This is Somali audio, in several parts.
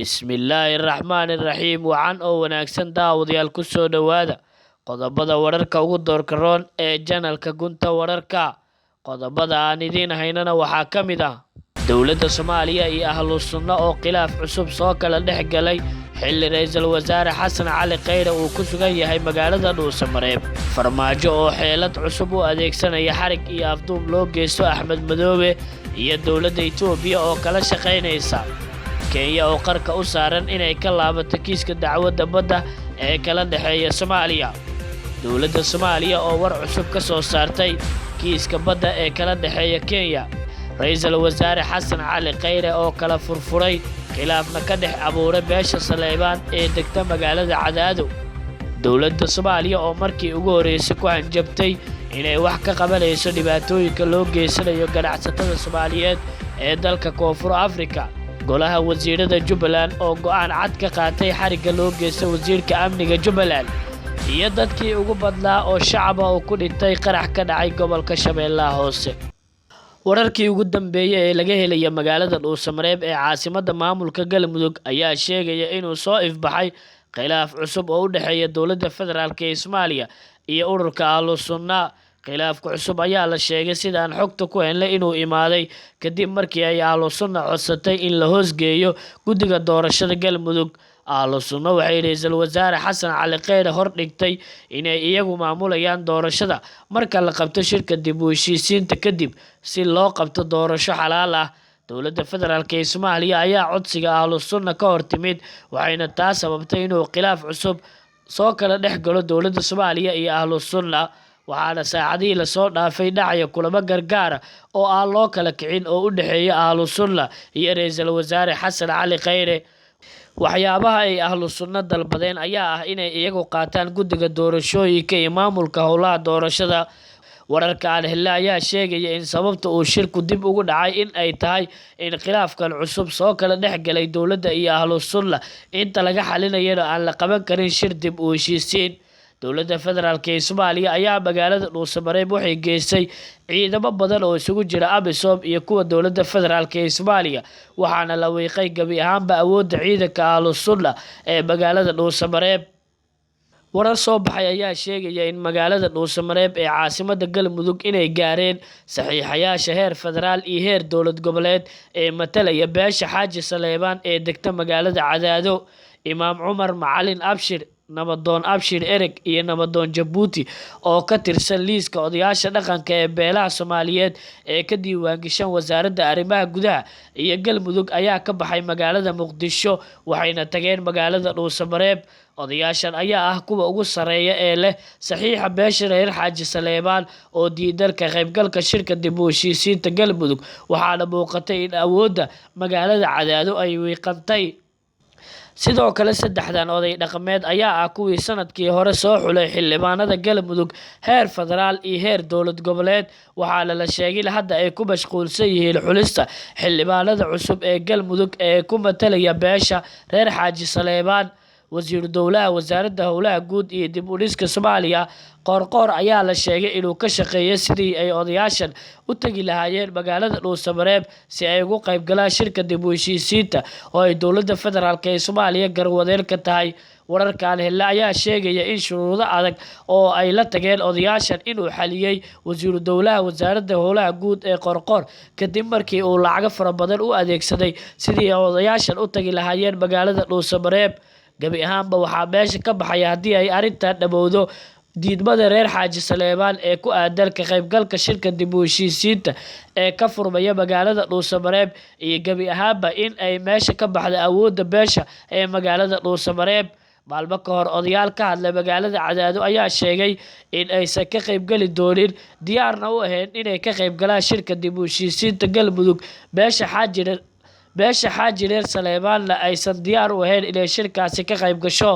Bismillahirrahmanirrahiim waxaan oo wanaagsan daawadayaal ku soo dhawaada qodobada wararka ugu doorka roon ee channelka Gunta Wararka. Qodobada aan idiin haynana waxaa ka mid ah dowladda Soomaaliya iyo ahlu sunna oo khilaaf cusub soo kala dhex galay xilli ra'iisul wasaare Xasan Cali Khayre uu ku sugan yahay magaalada Dhuusamareeb. Farmaajo oo xeelad cusub u adeegsanaya xarig iyo afduub loo geysto Axmed Madoobe iyo dowladda Itoobiya oo kala shaqeynaysa Kenya oo qarka u saaran inay ka laabato kiiska dacwadda badda ee kala dhexeeya Soomaaliya. Dowladda Soomaaliya oo war cusub ka soo saartay kiiska badda ee kala dhexeeya Kenya. Ra'iisul wasaare Xasan Cali Khayre oo kala furfuray khilaafna ka dhex abuuray beesha Saleebaan ee degta magaalada Cadaado. Dowladda Soomaaliya oo markii ugu horeysay ku hanjabtay inay wax ka qabanayso dhibaatooyinka loo geysanayo ganacsatada Soomaaliyeed ee dalka Koonfur Afrika. Golaha wasiirada Jubbaland oo go'aan cad ka qaatay xarigga loo geysto wasiirka amniga Jubbaland iyo dadkii ugu badnaa oo shacab ah oo ku dhintay qarax ka dhacay gobolka Shabeellaha Hoose. Wararkii ugu dambeeyay ee laga helay magaalada Dhuusamareeb ee caasimadda maamulka Galmudug ayaa sheegaya inuu soo ifbaxay khilaaf cusub oo u dhexeeya dowladda federaalka ee Soomaaliya iyo ururka ahlu sunna. Khilaafka cusub ayaa la sheegay sidaan xogta ku helnay inuu imaaday kadib markii ay ahlu sunna codsatay in la hoosgeeyo guddiga doorashada Galmudug. Ahlu sunna waxay ra'iisul wasaare Xasan Cali Khayre hor dhigtay inay iyagu maamulayaan doorashada marka la qabto shirka dib u heshiisiinta kadib si loo qabto doorasho xalaal ah. Dowladda federaalka ee Soomaaliya ayaa codsiga ahlu sunna ka hor timid waxayna taas sababtay inuu khilaaf cusub soo kala dhex galo dowladda Soomaaliya iyo ahlu sunna. Waxaana saacadihii la soo dhaafay dhacaya kulamo gargaara oo aan loo kala kicin oo u dhexeeya ahlu sunna iyo ra'iisul wasaare Xasan Cali Khayre. Waxyaabaha ay ahlu sunna dalbadeen ayaa ah inay iyagu qaataan guddiga doorashooyinka iyo maamulka howlaha doorashada. Wararka aan helnay ayaa sheegaya in sababta uu shirku dib ugu dhacay in ay tahay in khilaafkan cusub soo kala dhex galay dowladda iyo ahlu sunna inta laga xalinayana aan la qaban karin shir dib u heshiisiin. Dowladda federaalka ee Soomaaliya ayaa magaalada Dhuusamareeb waxay geysay ciidamo badan oo isugu jira AMISOM iyo kuwa dowladda federaalka ee Soomaaliya waxaana la wiiqay gabi ahaanba awoodda ciidanka ahlu sunna ee magaalada Dhuusamareeb. Warar soo baxay ayaa sheegaya in magaalada Dhuusamareeb ee caasimadda Galmudug inay gaareen saxiixayaasha heer federaal iyo heer dowlad goboleed ee matalaya beesha Xaaji Saleebaan ee degta magaalada Cadaado. Imaam Cumar Macalin Abshir, Nabadoon Abshir Ereg iyo Nabadoon Jabuuti oo ka tirsan liiska odayaasha dhaqanka ee beelaha Soomaaliyeed ee ka diiwaangashan wasaaradda arrimaha gudaha iyo Galmudug ayaa ka baxay magaalada Muqdisho waxayna tageen magaalada Dhuusamareeb. Odayaashan ayaa ah kuwa ugu sareeya ee leh saxiixa beesha reer Xaaji Saleebaan oo diidan ka qaybgalka shirka dib u heshiisiinta Galmudug waxaana muuqatay in awoodda magaalada Cadaado ay wiiqantay. Sidoo kale saddexdan oday dhaqameed ayaa ah kuwii sanadkii hore soo xulay xildhibaanada Galmudug heer federaal iyo heer dowlad goboleed waxaana la sheegay in hadda ay ku mashquulsan yihiin xulista xildhibaanada cusub ee Galmudug ee ku matalaya beesha reer Xaaji Saleebaan. Wasiiru Dowlaha Wasaaradda Howlaha Guud iyo Dib u Dhiska Soomaaliya Qoorqoor ayaa la sheegay inuu ka shaqeeyay sidii ay odayaashan u tagi lahaayeen magaalada Dhuusamareeb si ay uga qayb galaan shirka dib u heshiisiinta oo ay dowladda federaalka ee Soomaaliya garwadeen ka tahay. Wararkaan helnay ayaa sheegaya in shuruudo adag oo ay la tageen odayaashan inuu xaliyay Wasiiru Dowlaha Wasaaradda Howlaha Guud ee Qoorqoor kadib markii uu lacago fara badan u adeegsaday sidii ay odayaashan u tagi lahaayeen magaalada Dhuusamareeb. Gabi ahaanba waxaa meesha ka baxaya haddii ay arrintan dhamowdo diidmada reer Xaaji Saleebaan ee ku aadan ka qaybgalka shirka dib u heshiisiinta ee ka furmaya magaalada Dhuusamareeb iyo gabi ahaanba in ay meesha ka baxda awoodda beesha ee magaalada Dhuusamareeb. Maalmo ka hor odayaal ka hadlay magaalada Cadaado ayaa sheegay in aysan ka qaybgali doonin diyaarna u ahayn inay ka qaybgalaan shirka dib u heshiisiinta Galmudug. Beesha Xaaji reer Saleebaanna aysan diyaar u ahayn inay shirkaasi ka qayb gasho.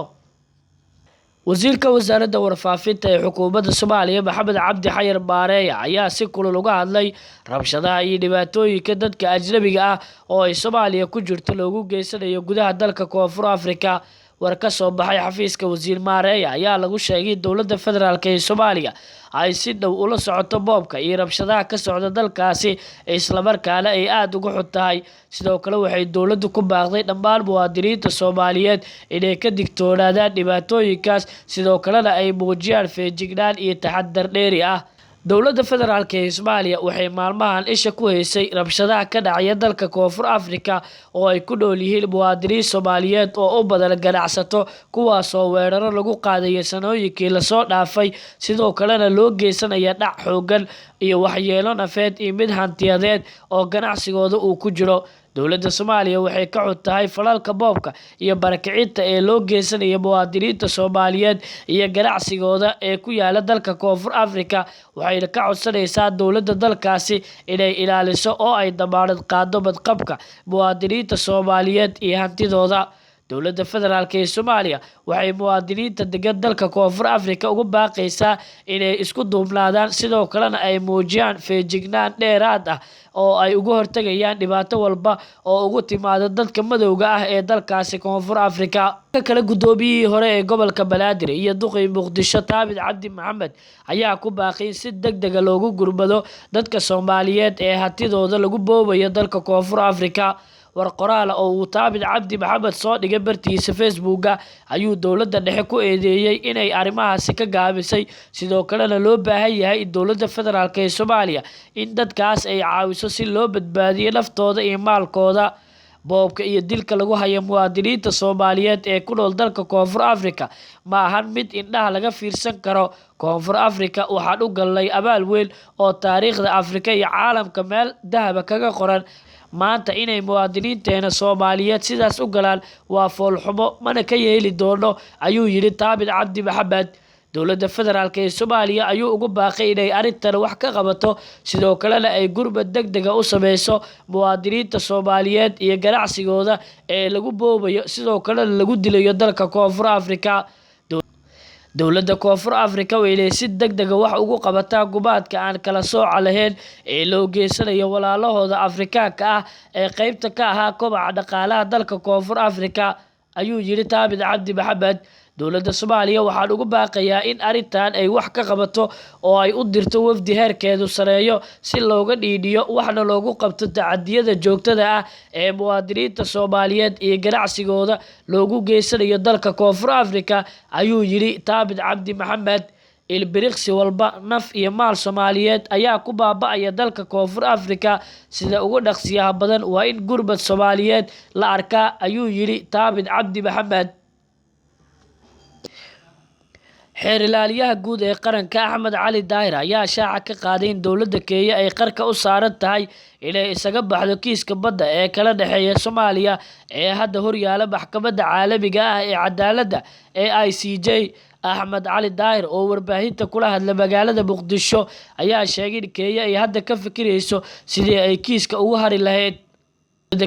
Wasiirka Wasaaradda Warfaafinta ee Xukuumadda Soomaaliya Maxamed Cabdi Xayir Maareeye ayaa si kulul uga hadlay rabshadaha iyo dhibaatooyinka dadka ajnabiga ah oo ay Soomaaliya ku jirto loogu geysanayo gudaha dalka Koonfur Afrika. war ka soo baxay xafiiska wasiir Maareya ayaa lagu sheegay dowladda federaalk ee Soomaaliya ay si dhow ula socoto boobka iyo rabshadaha ka socda dalkaasi isla markaana ay aad uga xun tahay. Sidoo kale waxay dowladdu ku baaqday dhammaan muwaadiniinta Soomaaliyeed inay ka digtoonaadaan dhibaatooyinkaas sidoo kalena ay muujiyaan feejignaan iyo taxaddar dheeri ah. dowladda federaalk ee Soomaaliya waxay maalmahan isha ku haysay rabshadaha ka dhacaya dalka Koonfur Afrika oo ay ku nool yihiin muwaadiniin Soomaaliyeed oo u badan ganacsato kuwaas oo weeraro lagu qaaday sanooyinkii la soo dhaafay sidoo kalena loo geysanaya dhac xooggan iyo waxyeelo nafeed iyo mid hantiyadeed oo ganacsigooda uu ku jiro. dowladda Soomaaliya waxay ka xun tahay falalka boobka iyo barakicinta ee loo geysanayo muwaadiniinta Soomaaliyeed iyo ganacsigooda ee ku yaala dalka Koonfur Afrika waxayna ka codsanaysaa dowladda dalkaasi inay ilaaliso oo ay damaanad qaado badqabka muwaadiniinta Soomaaliyeed iyo hantidooda. dowladda federaalk ee Soomaaliya waxay muwaadiniinta degan dalka Koonfur Afrika ugu baaqaysaa inay isku duubnaadaan sidoo kalena ay muujiyaan feejignaan dheeraad ah oo ay uga hortagayaan dhibaato walba oo ugu timaada dadka madowga ah ee dalkaasi Koonfur Afrika. kala gudoomiyihii hore ee gobolka Banaadir iyo duqii Muqdisho Taabid Cabdi Maxamed ayaa ku baaqay si degdeg ah loogu gurmado dadka Soomaaliyeed ee hantidooda lagu boobayo dalka Koonfur Afrika. war qoraal oo uu Taabid Cabdi Maxamed soo dhigay bartiisa Facebook ayuu dowladda dhexe ku eedeeyay inay arrimahaasi ka gaabisay sidoo kalena loo baahan yahay in dowladda federaalk ee Soomaaliya in dadkaas ay caawiso si loo badbaadiyo naftooda iyo maalkooda. boobka iyo dilka lagu hayo muwaadiniinta Soomaaliyeed ee ku nool dalka Koonfur Afrika ma ahan mid indhaha laga fiirsan karo. Koonfur Afrika waxaan u galnay abaal weyn oo taariikhda Afrika iyo caalamka meel dahab kaga qoran. maanta inay muwaadiniinteena Soomaaliyeed sidaas u galaan waa foolxumo mana ka yeeli doono ayuu yiri Taabid Cabdi Maxamed. dowladda federaalk ee Soomaaliya ayuu ugu baaqay inay arrintan wax ka qabato sidoo kalena ay gurmad degdeg ah u sameyso muwaadiniinta Soomaaliyeed iyo ganacsigooda ee lagu boobayo sidoo kalena lagu dilayo dalka Koonfur Afrika. dowladda Koonfur Afrika waxay si degdeg ah wax ugu qabataa gumaadka aan kala sooc lahayn ee loo geysanayo walaalahooda Afrikaanka ah ee qaybta ka ahaa kobaca dhaqaalaha dalka Koonfur Afrika ayuu yiri Taabid Cabdi Maxamed. dowladda Soomaaliya waxaan ugu baaqayaa in arrintan ay wax ka qabato oo ay u dirto wafdi heerkeedu sareeyo si looga dhiidhiyo waxna loogu qabto tacadiyada joogtada ah ee muwaadiniinta Soomaaliyeed iyo ganacsigooda loogu geysanayo dalka Koonfur Afrika ayuu yiri Taabid Cabdi Maxamed. ilbiriqsi walba naf iyo maal Soomaaliyeed ayaa ku baaba'aya dalka Koonfur Afrika sida ugu dhaqsiyaha badan waa in gurmad Soomaaliyeed la arkaa ayuu yiri Taabid Cabdi Maxamed. xeer ilaaliyaha guud ee qaranka Axmed Cali Daahir ayaa shaaca ka qaaday in dowladda Kenya ay qarka u saaran tahay inay isaga baxdo kiiska badda ee kala dhaxeeya Soomaaliya ee hadda horyaala maxkamadda caalamiga ah ee cadaaladda ee ICJ. Axmed Cali Daahir oo warbaahinta kula hadla magaalada Muqdisho ayaa sheegay in Kenya ay hadda ka fikirayso sidii ay kiiska ugu hari lahayd.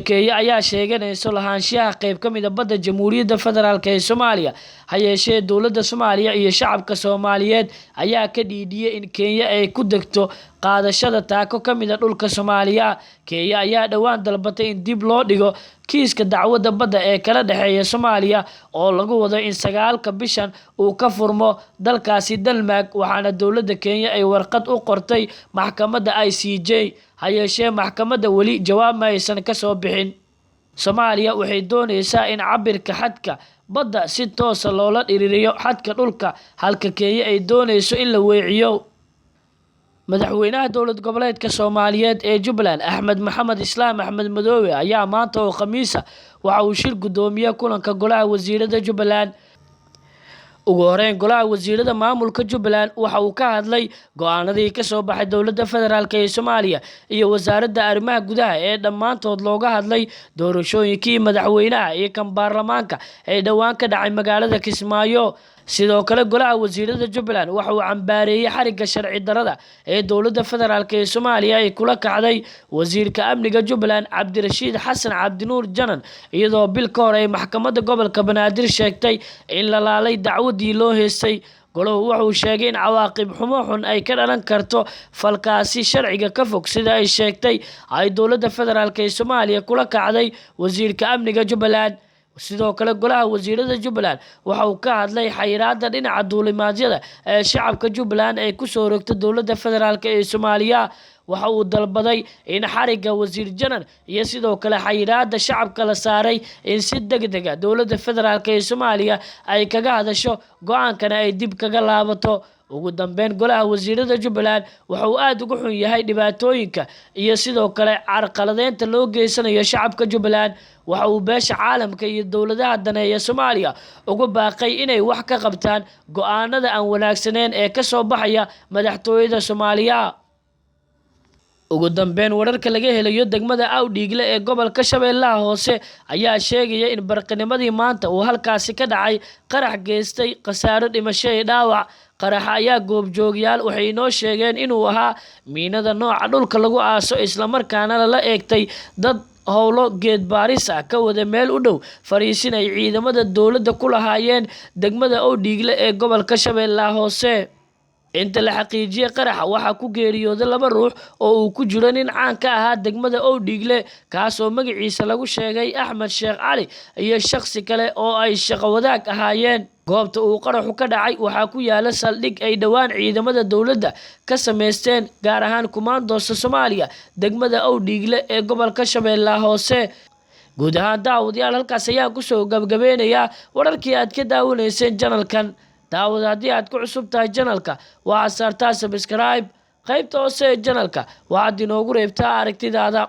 Kenya ayaa sheeganayso lahaanshiyaha qayb ka mid ah badda Jamhuuriyadda Federaalk ee Soomaaliya ha yeeshee dowladda Soomaaliya iyo shacabka Soomaaliyeed ayaa ka dhiidhiyay in Kenya ay ku degto qaadashada taako ka mid ah dhulka Soomaaliya. Kenya ayaa dhawaan dalbatay in dib loo dhigo kiiska dacwadda badda ee kala dhaxeeya Soomaaliya oo lagu wado in 9ka bishan uu ka furmo dalkaasi Denmark waxaana dowladda Kenya ay warqad u qortay maxkamadda ICJ ha yeeshee maxkamadda weli jawaab ma aysan ka soo bixin. Soomaaliya waxay doonaysaa in cabirka xadka badda si toos ah loola dhiriiriyo xadka dhulka halka Kenya ay doonayso in la weeciyo. madaxweynaha dowlad goboleedka Soomaaliyeed ee Jubbaland Axmed Maxamed Islaam Axmed Madoobe ayaa maanta oo Khamiis ah waxa uu shir gudoomiyay kulanka golaha wasiirada Jubbaland. ugu horeyn golaha wasiirada maamulka Jubbaland waxa uu ka hadlay go'aanadii ka soo baxay dowladda federaalk ee Soomaaliya iyo wasaaradda arrimaha gudaha ee dhamaantood looga hadlay doorashooyinkii madaxweynaha iyo kan baarlamaanka ee dhawaan ka dhacay magaalada Kismaayo. sidoo kale golaha wasiirada Jubbaland waxa uu cambaareeyay xariga sharci darada ee dowladda federaalk ee Soomaaliya ay kula kacday wasiirka amniga Jubbaland Cabdirashiid Xasan Cabdinuur Janan iyadoo bil ka hor ay maxkamadda gobolka Banaadir sheegtay in la laalay dacwadii loo heestay. goluhu wuxuu sheegay in cawaaqib xumo xun ay ka dhalan karto falkaasi sharciga ka fog sida ay sheegtay ay dowladda federaalk ee Soomaaliya kula kacday wasiirka amniga Jubbaland. sidoo kale golaha wasiirada Jubbaland waxa uu ka hadlay xayiraadda dhinaca duulimaadyada ee shacabka Jubbaland ay ku soo rogtay dowladda federaalka ee Soomaaliya. waxa uu dalbaday in xariga wasiir janan iyo sidoo kale xayiraadda shacabka la saaray in si degdeg ah dowladda federaalka ee Soomaaliya ay kaga hadasho go'aankana ay dib kaga laabato. ugu dambeyn golaha wasiirada Jubbaland waxa uu aad ugu xun yahay dhibaatooyinka iyo sidoo kale carqaladeynta loo geysanayo shacabka Jubbaland. waxa uu beesha caalamka iyo dowladaha daneeya Soomaaliya ugu baaqay inay wax ka qabtaan go'aanada aan wanaagsaneyn ee ka soo baxaya madaxtooyada Soomaaliya. ugu dambeyn wararka laga helayo degmada Awdhiigle ee gobolka Shabeellaha Hoose ayaa sheegaya in barqanimadii maanta uu halkaasi ka dhacay qarax geystay khasaaro dhimasho iyo dhaawac. qaraxa ayaa goobjoogyaal waxay inoo sheegeen inuu ahaa miinada nooca dhulka lagu aaso isla markaana la eegtay dad howlo geed baaris ah ka wada meel u dhow fariisin ay ciidamada dowladda ku lahaayeen degmada Awdhiigle ee gobolka Shabeellaha Hoose. inta la xaqiijiyay qaraxa waxaa ku geeriyooday 2 ruux oo uu ku jiro nin caan ka ahaa degmada Awdhiigle kaas oo magaciisa lagu sheegay Axmed Sheekh Cali iyo shakhsi kale oo ay shaqo wadaag ahaayeen. goobta uu qaraxu ka dhacay waxaa ku yaala saldhig ay dhawaan ciidamada dowladda ka sameysteen gaar ahaan kumaandoosta Soomaaliya degmada Awdhiigle ee gobolka Shabeellaha Hoose. guud ahaan daawadayaal halkaas ayaan kusoo gabagabeynayaa wararkii aad ka daawanayseen channelkan. daawada haddii aad ku cusub tahay channelka waxaad saartaa subscribe qaybta hoose ee channelka waxaad inoogu reebtaa aragtidaada.